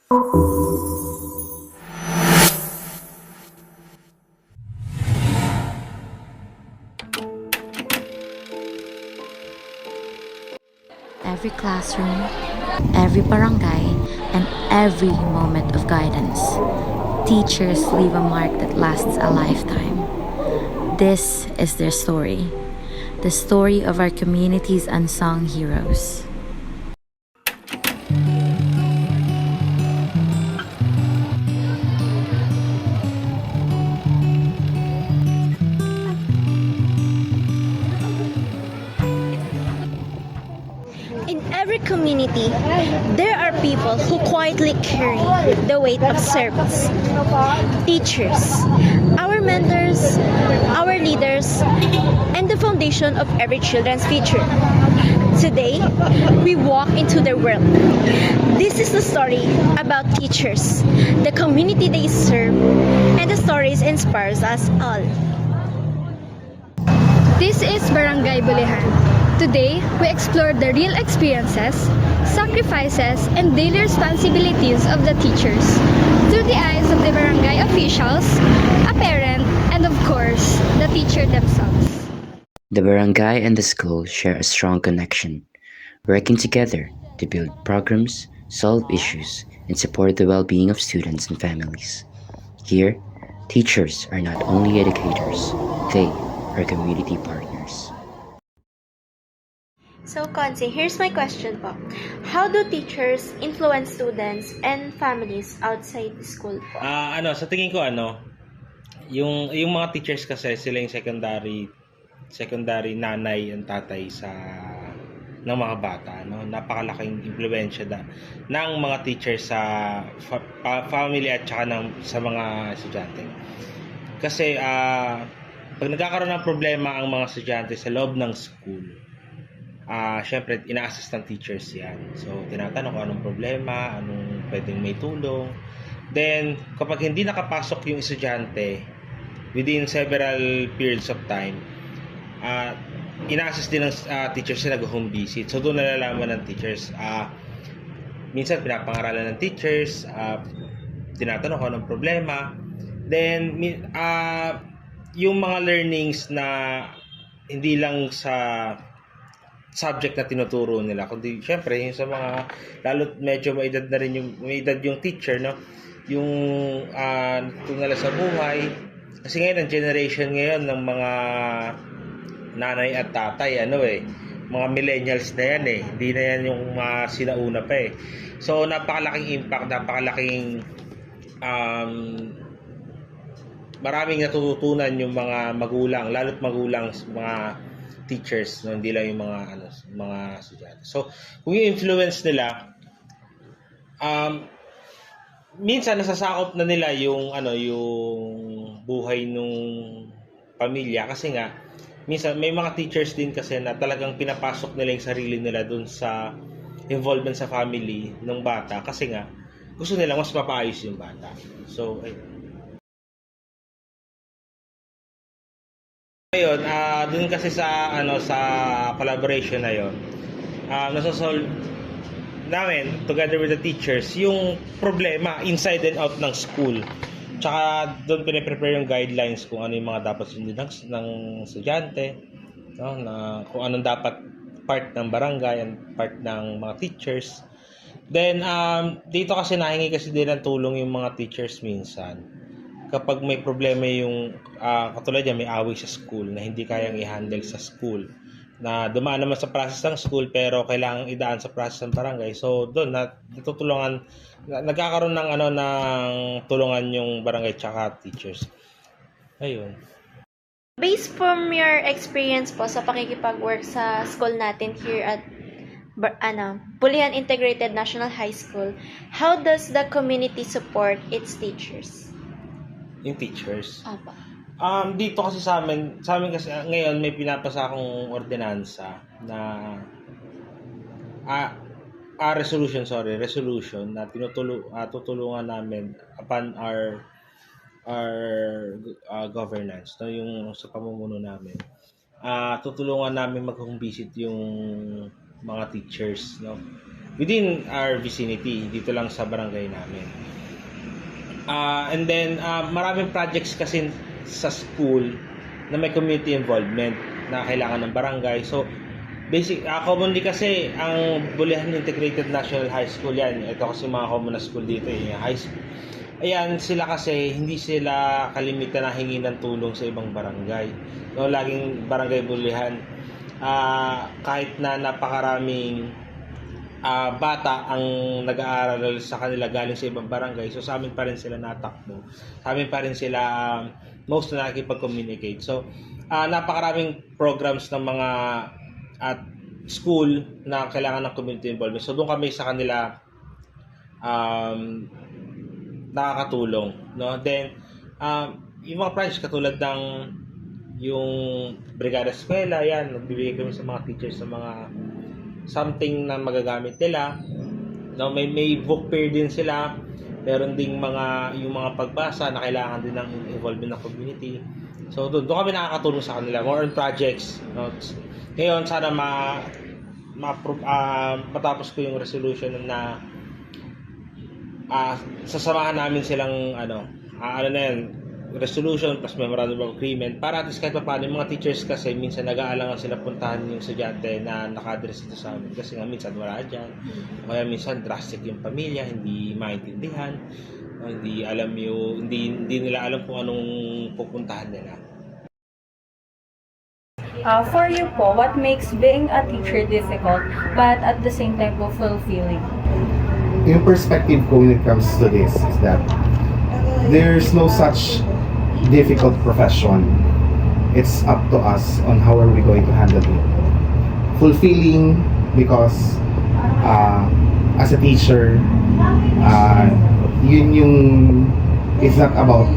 Every classroom, every barangay, and every moment of guidance. Teachers leave a mark that lasts a lifetime. This is their story, the story of our community's unsung heroes. In every community, there are people who quietly carry the weight of service. Teachers, our mentors, our leaders, and the foundation of every children's future. Today, we walk into their world. This is the story about teachers, the community they serve, and the stories inspires us all. This is Barangay Bulihan. Today, we explore the real experiences, sacrifices, and daily responsibilities of the teachers through the eyes of the barangay officials, a parent, and of course, the teacher themselves. The barangay and the school share a strong connection, working together to build programs, solve issues, and support the well-being of students and families. Here, teachers are not only educators, they are community partners. So, Conce, here's my question po. How do teachers influence students and families outside the school po? Sa tingin ko yung mga teachers kasi sila yung secondary nanay and tatay ng mga bata, no? Napakalaking impluwensya ng mga teachers sa family at saka sa mga estudyante. Kasi pag nagkakaroon ng problema ang mga estudyante sa loob ng school, syempre ina-assist ng teachers yan. So tinatanong kung anong problema, anong pwedeng may tulong. Then kapag hindi nakapasok yung estudyante within several periods of time, ina-assist din ng teachers na nag-home visit. So doon nalalaman ng teachers, minsan pinapangaralan ng teachers, tinatanong kung anong problema. Then yung mga learnings na hindi lang sa subject na tinuturo nila, kundi syempre yung sa mga, lalo medyo may edad yung teacher, no? Yung tunala sa buhay. Kasi ngayon ang generation ngayon ng mga nanay at tatay, mga millennials na yan hindi na yan yung mga sinauna pa So napakalaking impact, napakalaking maraming natututunan yung mga magulang, lalo't magulang, mga teachers, no? Hindi lang yung mga estudyante. So kung yung influence nila, minsan nasasakop na nila yung buhay nung pamilya, kasi nga minsan may mga teachers din kasi na talagang pinapasok nila yung sarili nila dun sa involvement sa family ng bata, kasi nga gusto nila mas mapaayos yung bata. So ayun, dun kasi sa collaboration na yon, nasosolve namin together with the teachers yung problema inside and out ng school. Tsaka doon pinaprepare yung guidelines kung ano yung mga dapat sundin ng estudyante, no? Na kung anong dapat part ng barangay and part ng mga teachers. Then dito kasi nahingi kasi din ng tulong yung mga teachers minsan. Kapag may problema yung katulad yan, may away sa school na hindi kayang i-handle sa school, na dumaan naman sa process ng school pero kailangang idaan sa process ng barangay. So doon natutulungan, nagkakaroon ng ng tulungan yung barangay tsaka teachers. Ayun. Based from your experience po sa pakikipag-work sa school natin here at Bulihan Integrated National High School, how does the community support its teachers? Yung teachers. Apa. Dito kasi sa amin kasi ngayon may pinapasa akong ordinansa na resolution na tutulungan namin upon our governance, no, yung sa pamumuno namin. Tutulungan namin mag-home visit yung mga teachers, no. within our vicinity, dito lang sa barangay namin. And then, maraming projects kasi sa school na may community involvement na kailangan ng barangay. So, commonly kasi, ang Bulihan Integrated National High School yan. Ito kasi mga common na school dito, high school. Ayan, sila kasi, hindi sila kalimitan na hingi ng tulong sa ibang barangay. No, laging barangay Bulihan. Kahit na napakaraming bata ang nag-aaral sa kanila galing sa ibang barangay, so sa amin pa rin sila natakbo, sa amin pa rin sila most na nakikipag-communicate. So napakaraming programs ng mga at school na kailangan ng community involvement, so doon kami sa kanila nakakatulong, no? Then yung mga projects katulad ng yung Brigada Eskwela, yan, nagbibigay kami sa mga teachers sa mga something na magagamit nila. No, may book fair din sila. Meron ding yung mga pagbasa na kailangan din ng involvement ng community. So doon kami nakakatulong sa kanila, more on projects. No? Ngayon sana matapos ko yung resolution na sasamahan namin silang na yan, resolution plus memorandum of agreement, para at least kahit paano yung mga teachers kasi minsan nag-aalangan sila puntahan yung estudyante na naka-address dito sa amin kasi nga minsan wala dyan, kaya minsan drastic yung pamilya, hindi maintindihan, hindi nila alam kung anong pupuntahan nila. For you po, what makes being a teacher difficult but at the same time po fulfilling? Yung perspective ko when it comes to this is that there's no such difficult profession. It's up to us on how are we going to handle it. Fulfilling because as a teacher, it's not about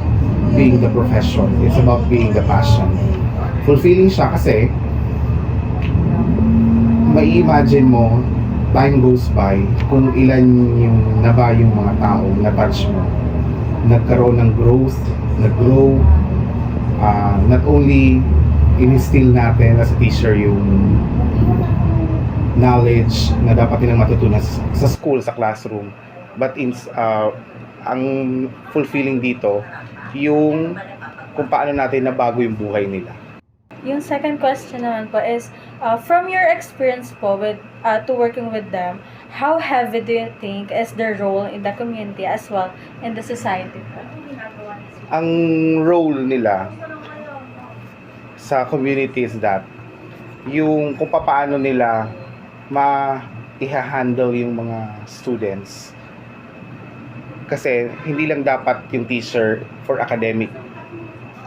being the profession, it's about being the passion. Fulfilling siya kasi mai-imagine mo, time goes by, kung ilan yung mga taong na-touch mo, nagkaroon ng growth, nag-grow, not only in-instill natin as a teacher yung knowledge na dapat nilang matutunan sa school, sa classroom, but ang fulfilling dito, yung kung paano natin nabago yung buhay nila. Yung second question naman po is, from your experience po with to working with them, how heavy do you think is their role in the community as well in the society po? Ang role nila sa community is that yung kung paano nila i-handle yung mga students, kasi hindi lang dapat yung teacher for academic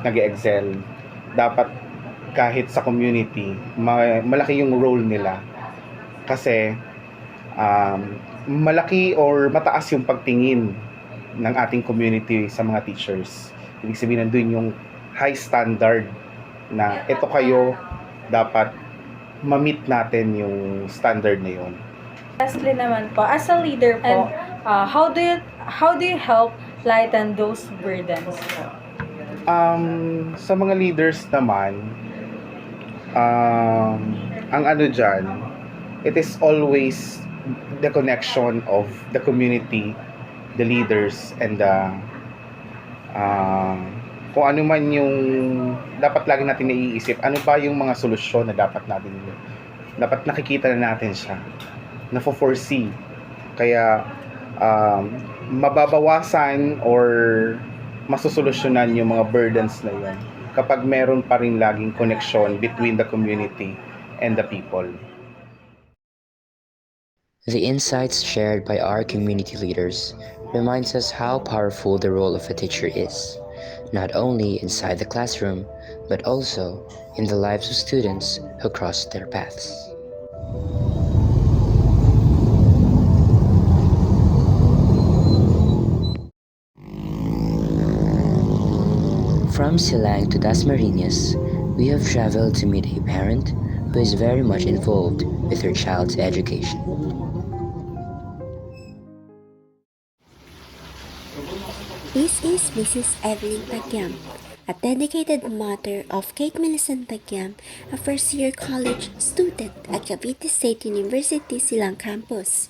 nag-excel, dapat kahit sa community malaki yung role nila kasi malaki or mataas yung pagtingin ng ating community sa mga teachers. Ibig sabihin, nandun yung high standard na ito kayo, dapat ma-meet natin yung standard na yun. Lastly naman po, as a leader po, how do you help lighten those burdens po? Sa mga leaders naman, ang dyan, it is always the connection of the community, the leaders, and kung ano man yung dapat lagi natin naiisip, ano ba yung mga solusyon na dapat nakikita na natin siya, na-foresee, kaya mababawasan or masusolusyonan yung mga burdens na yun kapag meron pa rin laging connection between the community and the people. The insights shared by our community leaders reminds us how powerful the role of a teacher is, not only inside the classroom, but also in the lives of students who cross their paths. From Silang to Dasmariñas, we have traveled to meet a parent who is very much involved with her child's education. This is Mrs. Evelyn Tagyam, a dedicated mother of Kate Millicent Tagyam, a first-year college student at Cavite State University Silang Campus.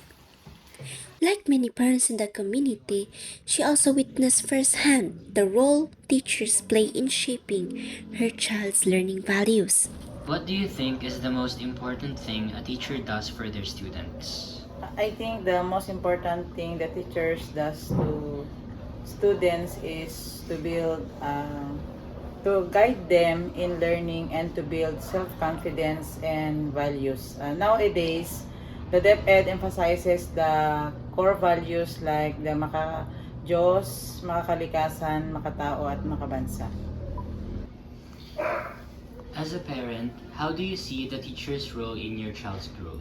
Like many parents in the community, she also witnessed firsthand the role teachers play in shaping her child's learning values. What do you think is the most important thing a teacher does for their students? I think the most important thing that teachers does to students is to build, to guide them in learning and to build self-confidence and values. Nowadays, the DepEd emphasizes the core values like the maka-Diyos, makakalikasan, makatao at makabansa. As a parent, how do you see the teacher's role in your child's growth?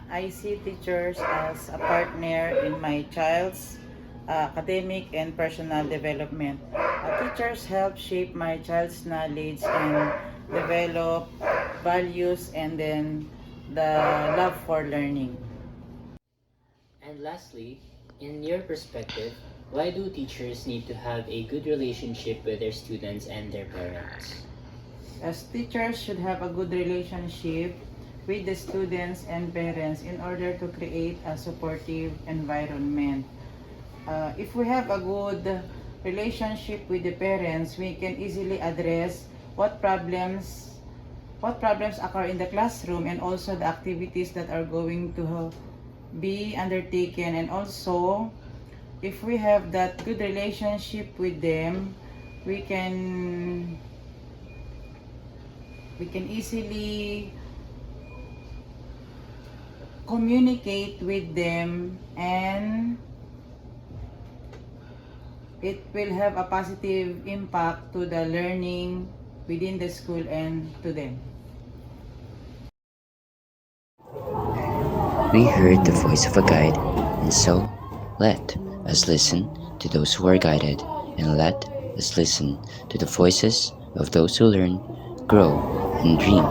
I see teachers as a partner in my child's academic and personal development. Teachers help shape my child's knowledge and develop values and then the love for learning. And lastly, in your perspective, why do teachers need to have a good relationship with their students and their parents? As teachers should have a good relationship with the students and parents in order to create a supportive environment. If we have a good relationship with the parents, we can easily address what problems occur in the classroom and also the activities that are going to be undertaken. And also, if we have that good relationship with them, we can easily communicate with them, and it will have a positive impact to the learning within the school and to them. We heard the voice of a guide, and so let us listen to those who are guided, and let us listen to the voices of those who learn, grow, and dream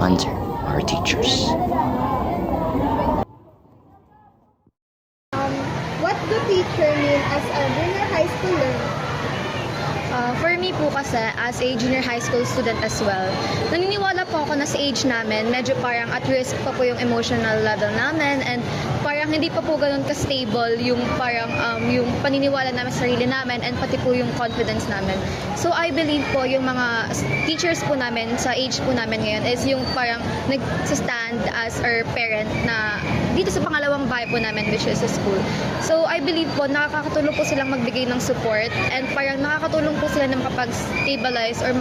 under our teachers. What do teacher mean as a junior high school learner? For me po kasi, as a junior high school student as well, naniniwala po ako na sa age namin, medyo parang at risk pa po yung emotional level namin, and parang hindi pa po ganun ka-stable yung parang yung paniniwala namin sa sarili namin, and pati po yung confidence namin. So I believe po yung mga teachers po namin sa age po namin ngayon is yung parang nag-stand as our parent na dito sa pangalawang bahay po namin, which is a school. So I believe po nakakatulong po silang magbigay ng support, and parang nakakatulong po sila na makapag-stabilize or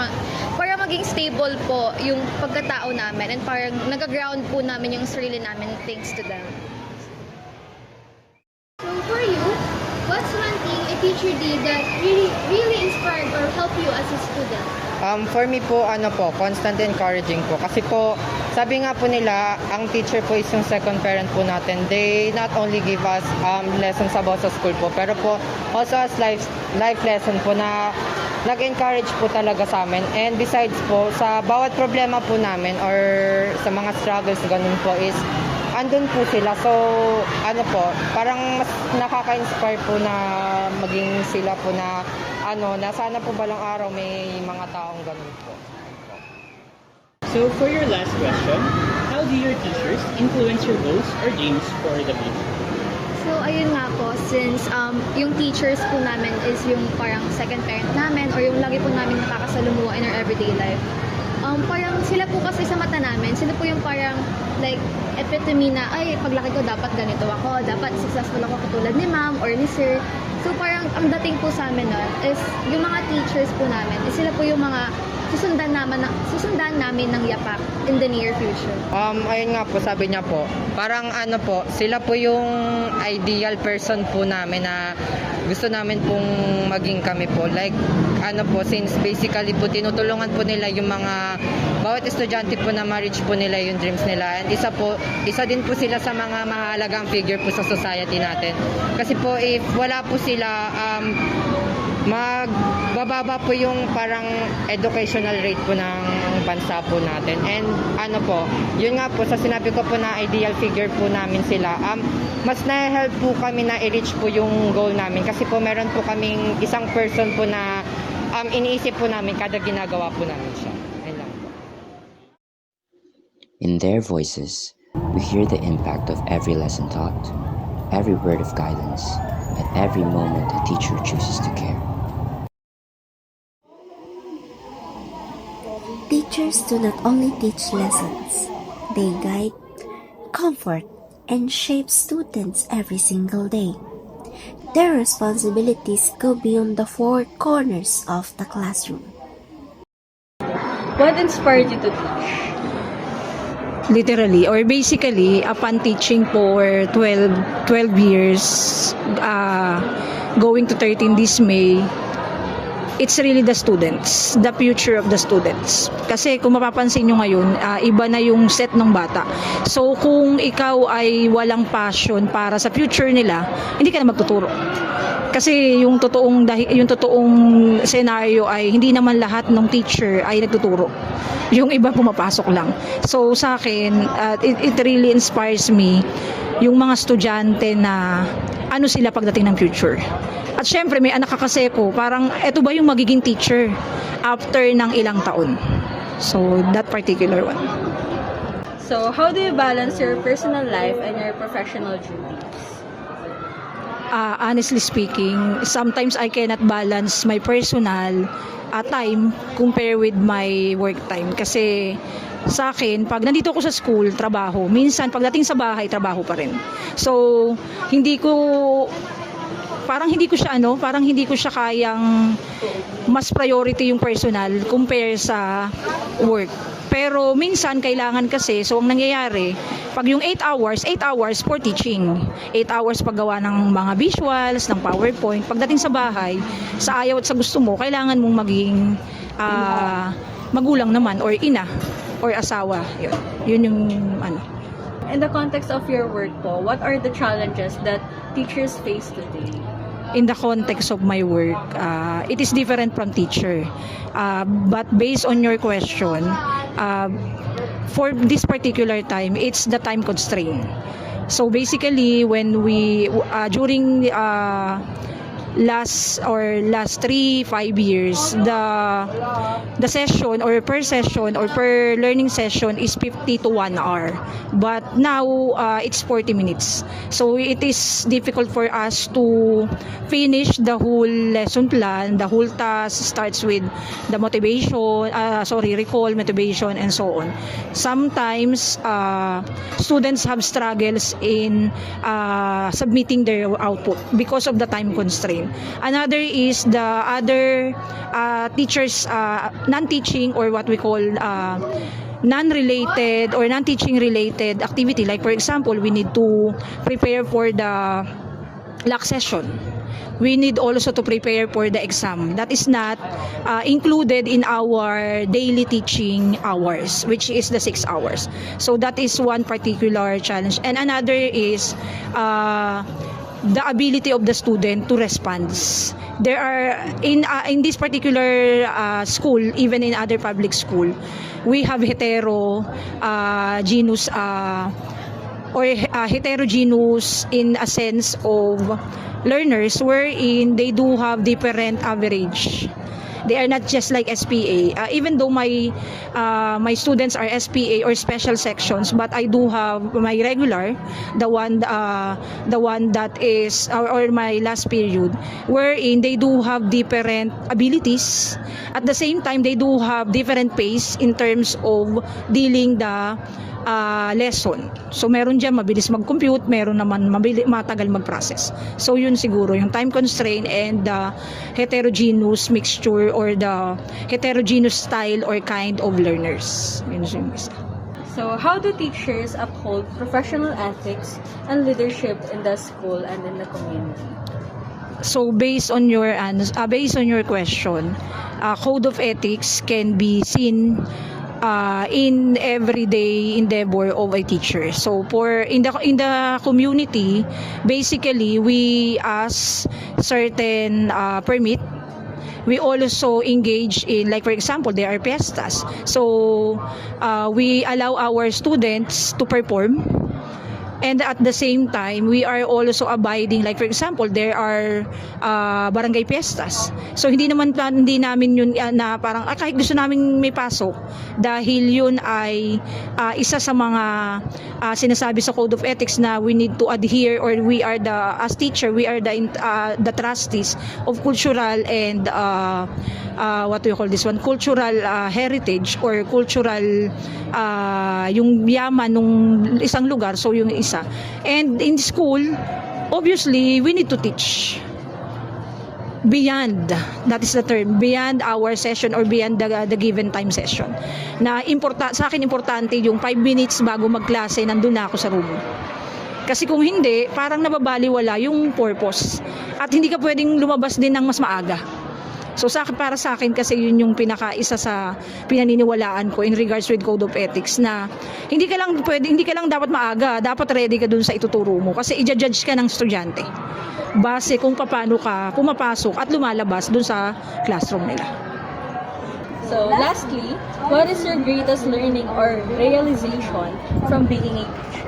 para maging stable po yung pagkatao namin, and parang nag-ground po namin yung sarili namin thanks to them. So for you, what's one thing a teacher did that really inspired or helped you as a student? For me po, constant encouraging po. Kasi po, sabi nga po nila, ang teacher po is yung second parent po natin. They not only give us lessons about sa school po, pero po also as life lesson po na nag-encourage po talaga sa amin. And besides po, sa bawat problema po namin or sa mga struggles ganun po is andun po sila. So, parang mas nakaka-inspire po na maging sila po na na sana po balang araw may mga taong ganun po. So for your last question, how do your teachers influence your goals or dreams for the future? So, ayun nga po, since yung teachers po namin is yung parang second parent namin or yung lagi po namin nakakasalumuha in our everyday life. Parang sila po kasi sa mata namin, sila po yung parang like epitome na, ay, paglaki ko dapat ganito ako, dapat successful ako katulad ni ma'am or ni sir. So parang ang dating po sa amin nun is yung mga teachers po namin, is sila po yung mga susundan namin ng yapak in the near future. Ayun nga po, sabi niya po, parang sila po yung ideal person po namin na gusto namin pong maging kami po. Like, since basically po tinutulungan po nila yung mga bawat estudyante po na ma-reach po nila yung dreams nila. And isa din po sila sa mga mahalagang figure po sa society natin. Kasi po, if wala po sila, magbababa po yung parang educational rate po ng bansa po natin. And yun nga po, sa sinabi ko po na ideal figure po namin sila, mas na-help po kami na i-reach po yung goal namin. Kasi po meron po kaming isang person po na iniisip po namin kada ginagawa po namin siya. Ayun lang po. In their voices, we hear the impact of every lesson taught, every word of guidance, at every moment a teacher chooses to care. Teachers do not only teach lessons, they guide, comfort, and shape students every single day. Their responsibilities go beyond the four corners of the classroom. What inspired you to teach? Literally or basically upon teaching for 12 years, going to 13 this May, it's really the students, the future of the students. Kasi kung mapapansin nyo ngayon, iba na yung set ng bata. So kung ikaw ay walang passion para sa future nila, hindi ka na magtuturo. Kasi yung totoong scenario ay hindi naman lahat ng teacher ay nagtuturo. Yung iba pumapasok lang. So sa akin, it really inspires me yung mga estudyante na ano sila pagdating ng future. At syempre may anak ka kasi ko, parang eto ba yung magiging teacher after ng ilang taon. So that particular one. So, how do you balance your personal life and your professional duties? Honestly speaking, sometimes I cannot balance my personal time compare with my work time. Kasi sa akin, pag nandito ako sa school, trabaho. Minsan, pagdating sa bahay, trabaho pa rin. So, parang hindi ko siya kayang mas priority yung personal compare sa work. Pero minsan kailangan kasi, so ang nangyayari, pag yung 8 hours for teaching. 8 hours paggawa ng mga visuals, ng PowerPoint. Pagdating sa bahay, sa ayaw at sa gusto mo, kailangan mong maging magulang naman or ina or asawa. Yun yung ano. In the context of your work po, what are the challenges that teachers face today? In the context of my work, it is different from teacher. But based on your question, for this particular time, it's the time constraint. So basically, when we during last 3-5 years, the session or per session or per learning session is 50 to 1 hour, but now it's 40 minutes. So it is difficult for us to finish the whole lesson plan. The whole task starts with the recall, motivation, and so on. Sometimes students have struggles in submitting their output because of the time constraint. Another is the other teachers, non-teaching or what we call non-related or non-teaching related activity. Like for example, we need to prepare for the LAC session. We need also to prepare for the exam. That is not included in our daily teaching hours, which is the 6 hours. So that is one particular challenge. And another is the ability of the student to respond. There are in this particular school, even in other public school, we have heterogeneous in a sense of learners wherein they do have different average. They are not just like SPA. Even though my students are SPA or special sections, but I do have my regular, the one that is or my last period, wherein they do have different abilities. At the same time, they do have different pace in terms of dealing the lesson. So meron dyan mabilis mag-compute, meron naman matagal mag-process. So yun siguro yung time constraint and the heterogeneous mixture or the heterogeneous style or kind of learners. Yun yung isa. So how do teachers uphold professional ethics and leadership in the school and in the community? So based on your question, code of ethics can be seen in everyday endeavor of a teacher. So in the community, basically we ask certain permit. We also engage in, like for example, there are fiestas. So we allow our students to perform And at the same time, we are also abiding, like for example, there are barangay fiestas. So hindi namin yun na parang kahit gusto namin may pasok dahil yun ay isa sa mga sinasabi sa Code of Ethics na we need to adhere, or we are as teacher, we are the trustees of cultural and what do you call this one, cultural heritage or cultural yung yaman nung isang lugar, so yung isa. And in school, obviously, we need to teach beyond, that is the term, beyond our session or beyond the given time session. Na sa akin importante yung 5 minutes bago magklase, nandun na ako sa room. Kasi kung hindi, parang nababaliwala yung purpose. At hindi ka pwedeng lumabas din ng mas maaga. So para sa akin kasi yun yung isa sa pinaniniwalaan ko in regards with Code of Ethics, na hindi ka lang dapat maaga, dapat ready ka dun sa ituturo mo kasi i-judge ka ng estudyante base kung paano ka pumapasok at lumalabas dun sa classroom nila. So, lastly, what is your greatest learning or realization from being a teacher?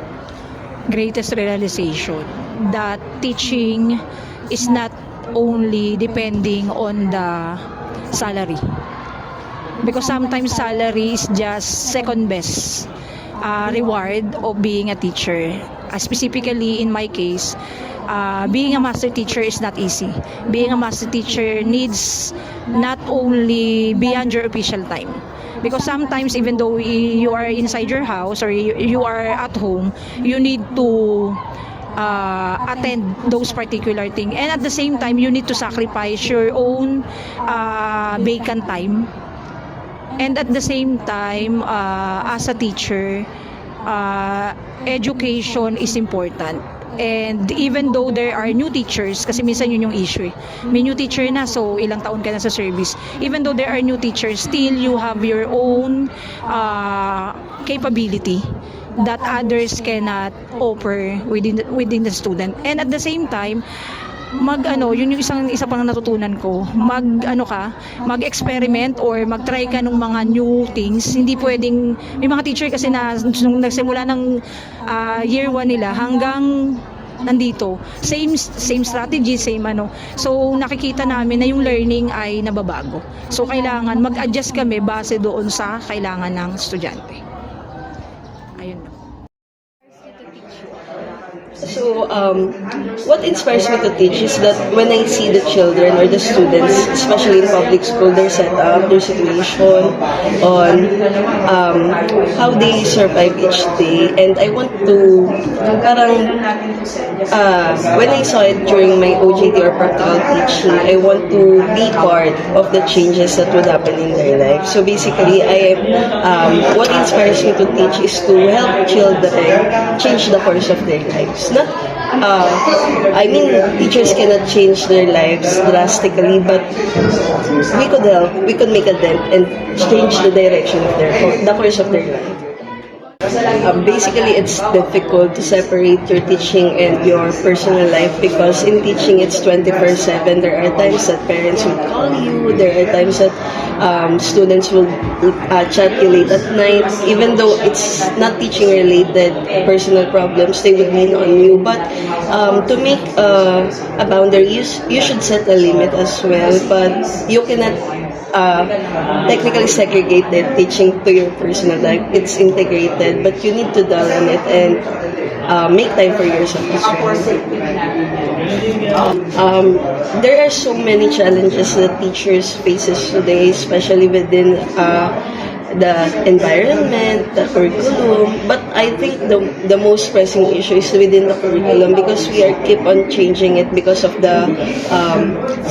Greatest realization that teaching is not only depending on the salary, because sometimes salary is just second best reward of being a teacher. Specifically in my case, being a master teacher is not easy. Being a master teacher needs not only beyond your official time, because sometimes even though you are inside your house or you are at home, you need to attend those particular things, and at the same time you need to sacrifice your own vacant time. And at the same time, as a teacher, education is important. And even though there are new teachers, kasi minsan yun yung issue may new teacher na, so ilang taon ka na sa service, even though there are new teachers, still you have your own capability that others cannot offer within the student. And at the same time, yun yung isa pang natutunan ko, mag-experiment or mag-try ka ng mga new things. Hindi pwedeng, may mga teacher kasi na nung nagsimula ng year 1 nila hanggang nandito, same strategy, so nakikita namin na yung learning ay nababago. So kailangan mag-adjust kami base doon sa kailangan ng estudyante. Ayun na. So, what inspires me to teach is that when I see the children or the students, especially in public school, their setup, their situation, on how they survive each day, and I want to, when I saw it during my OJT or practical teaching, I want to be part of the changes that would happen in their life. So basically, what inspires me to teach is to help children change the course of their lives. Teachers cannot change their lives drastically, but we could help. We could make a dent and change the direction of the course of their life. Basically, it's difficult to separate your teaching and your personal life, because in teaching it's 24/7. There are times that parents will call you. There are times that students will chat you late at night. Even though it's not teaching related personal problems, they would lean on you. But to make a boundary, you should set a limit as well. But you cannot technically segregated teaching to your personal life. It's integrated, but you need to dwell on it and make time for yourself as well. There are so many challenges that teachers faces today, especially within the environment, the curriculum. But I think the most pressing issue is within the curriculum, because we keep on changing it because of the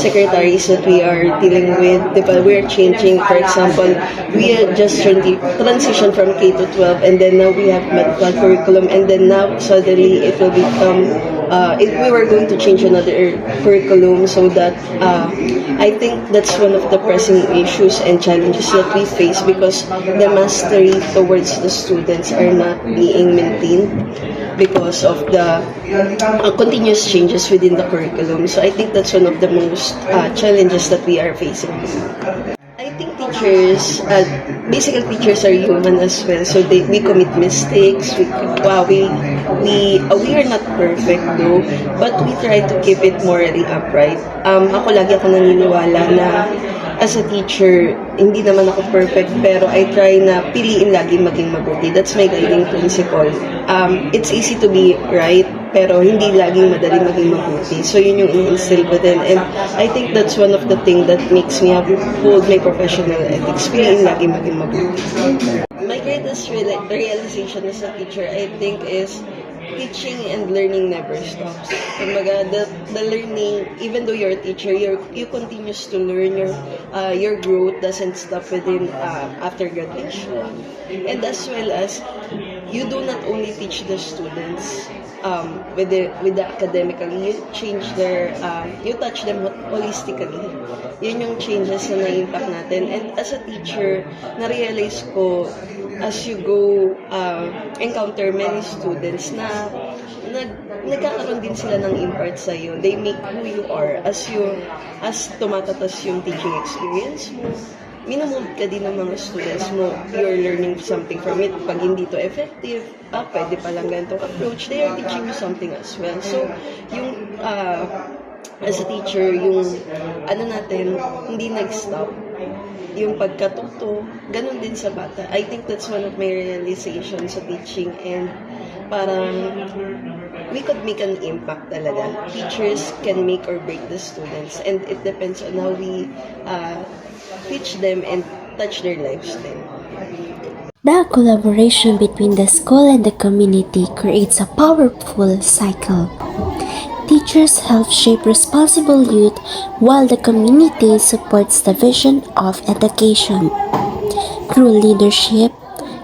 secretaries that we are dealing with. We are changing, for example, we are just transition from K to 12, and then now we have medical curriculum, and then now suddenly it will become we were going to change another curriculum, so that I think that's one of the pressing issues and challenges that we face, because the mastery towards the students are not being maintained because of the continuous changes within the curriculum. So I think that's one of the most challenges that we are facing. I think teachers basically teachers are human as well, so we commit mistakes. We are not perfect though, but we try to keep it morally upright. Lagi ako naniniwala na as a teacher, hindi naman ako perfect, pero I try na piliin lagi maging mabuti. That's my guiding principle. It's easy to be right, pero hindi laging madali maging mabuti. So yun yung in-instill ko din. And I think that's one of the things that makes me uphold my professional ethics. Piliin lagi maging mabuti. My greatest realization as a teacher, I think, is teaching and learning never stops. Kumbaga, the learning, even though you're a teacher, you continues to learn. Your growth doesn't stop within after graduation. And as well as, you do not only teach the students with the academically, you touch them holistically. Yun yung changes na na-impact natin. And as a teacher, na-realize ko, as you go encounter many students na nagkakaroon din sila ng impact sa iyo. They make who you are as tumatatas yung teaching experience mo. Minamold ka din ng mga students mo. You're learning something from it. Pag hindi to effective, pwede palang ganitong approach. They are teaching you something as well. So, yung as a teacher, yung natin, hindi nag-stop. Yung pagkatuto, ganun din sa bata. I think that's one of my realizations sa teaching, and parang we could make an impact talaga. Teachers can make or break the students, and it depends on how we teach them and touch their lives then. The collaboration between the school and the community creates a powerful cycle. Teachers help shape responsible youth while the community supports the vision of education. Through leadership,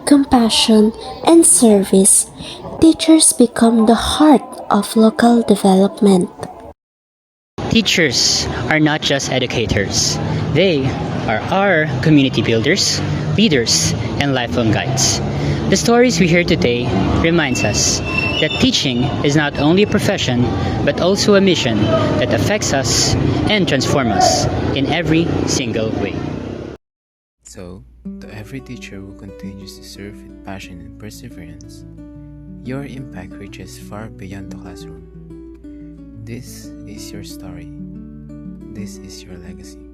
compassion, and service, teachers become the heart of local development. Teachers are not just educators. They are our community builders, leaders, and lifelong guides. The stories we hear today reminds us that teaching is not only a profession, but also a mission that affects us and transforms us in every single way. So, to every teacher who continues to serve with passion and perseverance, your impact reaches far beyond the classroom. This is your story. This is your legacy.